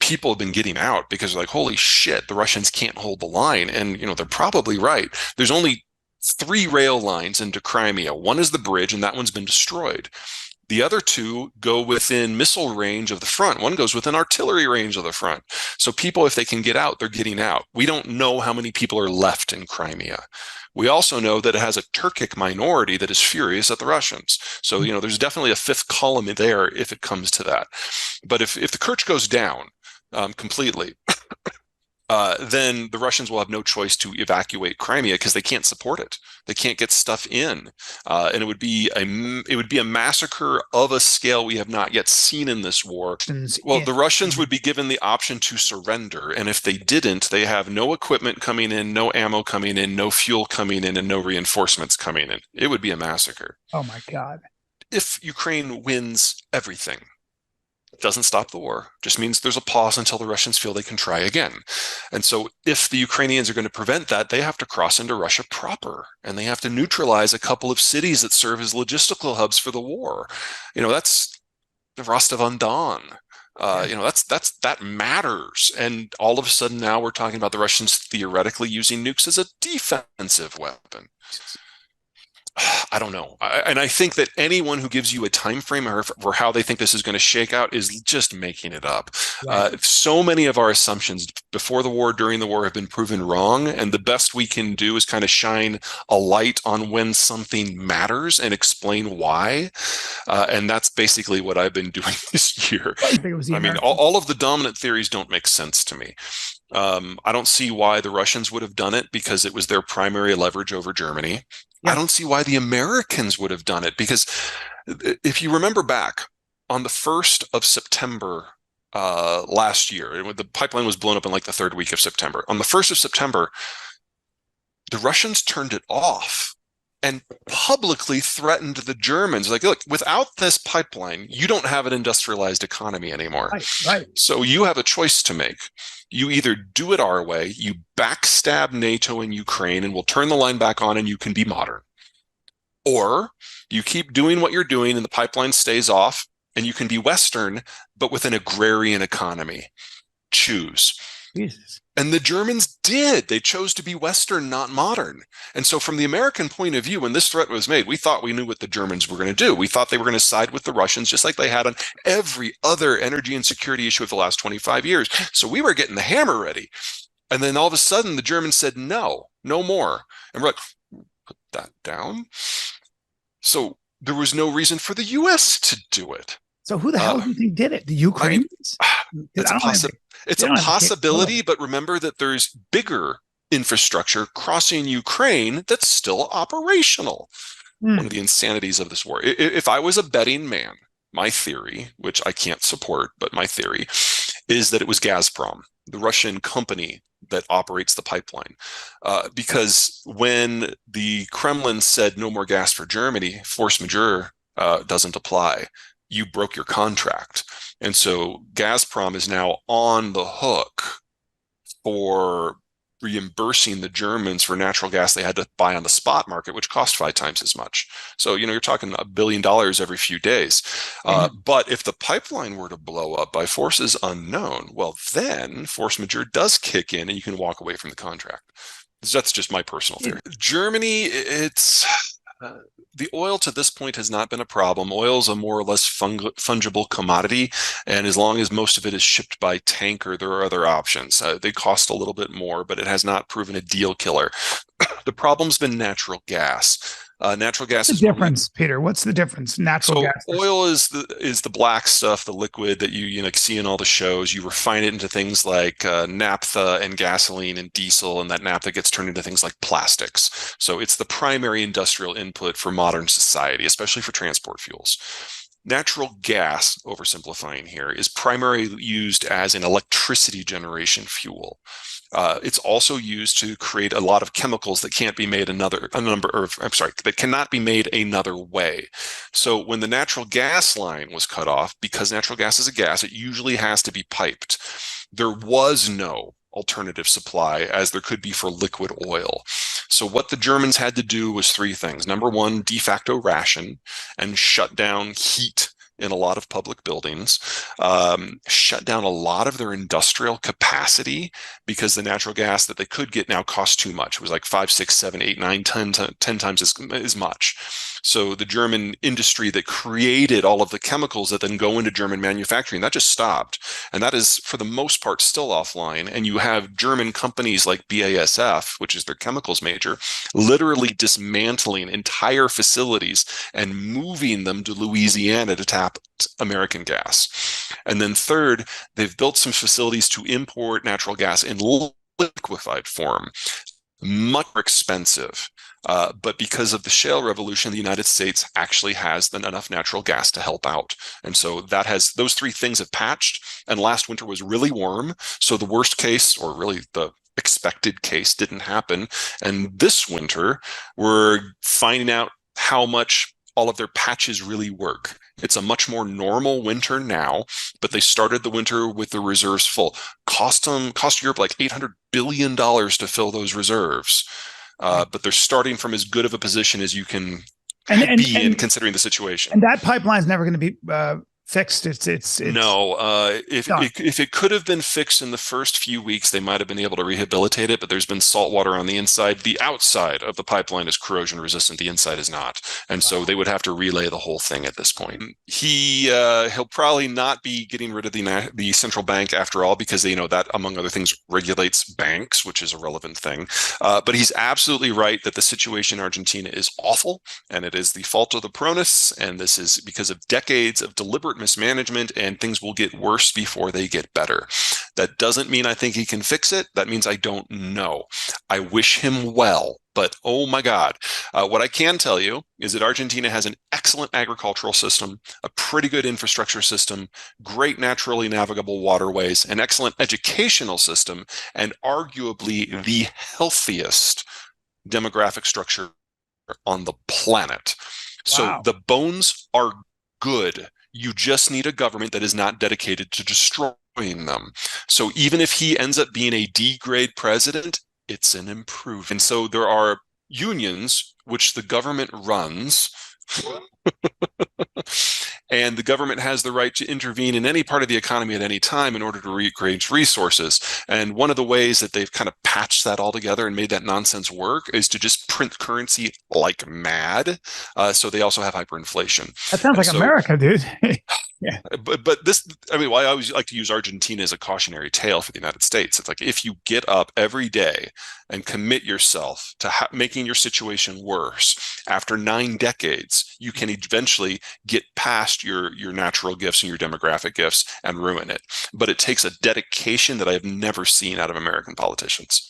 people have been getting out because they're like, holy shit, the Russians can't hold the line. And, they're probably right. There's only 3 rail lines into Crimea. One is the bridge, and that one's been destroyed. The other 2 go within missile range of the front. One goes within artillery range of the front. So people, if they can get out, they're getting out. We don't know how many people are left in Crimea. We also know that it has a Turkic minority that is furious at the Russians. So, there's definitely a 5th column there if it comes to that. But if the Kerch goes down completely, then the Russians will have no choice to evacuate Crimea because they can't support it. They can't get stuff in, and it would be a massacre of a scale we have not yet seen in this war. Well, the Russians would be given the option to surrender, and if they didn't, they have no equipment coming in, no ammo coming in, no fuel coming in, and no reinforcements coming in. It would be a massacre. Oh my God! If Ukraine wins everything, doesn't stop the war, just means there's a pause until the Russians feel they can try again. And so if the Ukrainians are going to prevent that, they have to cross into Russia proper, and they have to neutralize a couple of cities that serve as logistical hubs for the war. That's the Rostov-on-Don. That matters. And all of a sudden now we're talking about the Russians theoretically using nukes as a defensive weapon. I don't know. And I think that anyone who gives you a time frame for how they think this is going to shake out is just making it up. Right. So many of our assumptions before the war, during the war, have been proven wrong. And the best we can do is kind of shine a light on when something matters and explain why. And that's basically what I've been doing this year. I mean, all of the dominant theories don't make sense to me. I don't see why the Russians would have done it because it was their primary leverage over Germany. Yeah. I don't see why the Americans would have done it because if you remember back on the 1st of September last year, the pipeline was blown up in like the 3rd week of September. On the 1st of September, the Russians turned it off and publicly threatened the Germans. Like, look, without this pipeline, you don't have an industrialized economy anymore. Right. So you have a choice to make. You either do it our way, you backstab NATO and Ukraine, and we'll turn the line back on and you can be modern. Or you keep doing what you're doing and the pipeline stays off and you can be Western, but with an agrarian economy. Choose. Jesus. And the Germans did. They chose to be Western, not modern. And so from the American point of view, when this threat was made, we thought we knew what the Germans were going to do. We thought they were going to side with the Russians, just like they had on every other energy and security issue of the last 25 years. So we were getting the hammer ready. And then all of a sudden, the Germans said, no more. And we're like, put that down. So there was no reason for the U.S. to do it. So who the hell do you think did it? The Ukrainians? It's a possibility, but remember that there's bigger infrastructure crossing Ukraine that's still operational. One of the insanities of this war. If I was a betting man, my theory, which I can't support, but my theory is that it was Gazprom, the Russian company that operates the pipeline. Because when the Kremlin said no more gas for Germany, force majeure doesn't apply. You broke your contract. And so Gazprom is now on the hook for reimbursing the Germans for natural gas they had to buy on the spot market, which cost 5 times as much. So, you're talking $1 billion every few days. But if the pipeline were to blow up by forces unknown, well, then force majeure does kick in and you can walk away from the contract. That's just my personal theory. Germany, the oil to this point has not been a problem. Oil is a more or less fungible commodity, and as long as most of it is shipped by tanker, there are other options. They cost a little bit more, but it has not proven a deal killer. The problem's been natural gas. Natural gas is the difference, Peter. What's the difference? Natural gas. Oil is the black stuff, the liquid that you see in all the shows. You refine it into things like naphtha and gasoline and diesel, and that naphtha gets turned into things like plastics. So it's the primary industrial input for modern society, especially for transport fuels. Natural gas, oversimplifying here, is primarily used as an electricity generation fuel. It's also used to create a lot of chemicals that can't be made that cannot be made another way. So when the natural gas line was cut off, because natural gas is a gas, it usually has to be piped. There was no alternative supply as there could be for liquid oil. So what the Germans had to do was 3 things. Number 1, de facto ration and shut down heat in a lot of public buildings, shut down a lot of their industrial capacity because the natural gas that they could get now costs too much. It was like 5, 6, 7, 8, 9, 10 times as much. So the German industry that created all of the chemicals that then go into German manufacturing, that just stopped. And that is, for the most part, still offline. And you have German companies like BASF, which is their chemicals major, literally dismantling entire facilities and moving them to Louisiana to tap American gas. And then third, they've built some facilities to import natural gas in liquefied form, much more expensive. But because of the shale revolution, the United States actually has enough natural gas to help out. And so that has those three things have patched. And last winter was really warm. So the worst case, or really the expected case, didn't happen. And this winter, we're finding out how much all of their patches really work. It's a much more normal winter now, but they started the winter with the reserves full. Cost Europe like $800 billion to fill those reserves. But they're starting from as good of a position as you can be in, considering the situation. And that pipeline is never going to be fixed. It's no. If it could have been fixed in the first few weeks, they might have been able to rehabilitate it. But there's been salt water on the inside. The outside of the pipeline is corrosion resistant. The inside is not, and so they would have to relay the whole thing at this point. He'll probably not be getting rid of the central bank after all, because that, among other things, regulates banks, which is a relevant thing. But he's absolutely right that the situation in Argentina is awful, and it is the fault of the Peronists, and this is because of decades of deliberate mismanagement, and things will get worse before they get better. That doesn't mean I think he can fix it. That means I don't know. I wish him well, but oh my God. What I can tell you is that Argentina has an excellent agricultural system, a pretty good infrastructure system, great naturally navigable waterways, an excellent educational system, and arguably the healthiest demographic structure on the planet. So the bones are good. You just need a government that is not dedicated to destroying them. So even if he ends up being a D-grade president, it's an improvement. And so there are unions which the government runs, and the government has the right to intervene in any part of the economy at any time in order to recreate resources. And one of the ways that they've kind of patched that all together and made that nonsense work is to just print currency like mad. So they also have hyperinflation. That sounds like America, dude. Yeah. But this, I mean, I always like to use Argentina as a cautionary tale for the United States. It's like, if you get up every day and commit yourself to making your situation worse, after 9 decades, you can eventually get past your natural gifts and your demographic gifts and ruin it. But it takes a dedication that I have never seen out of American politicians.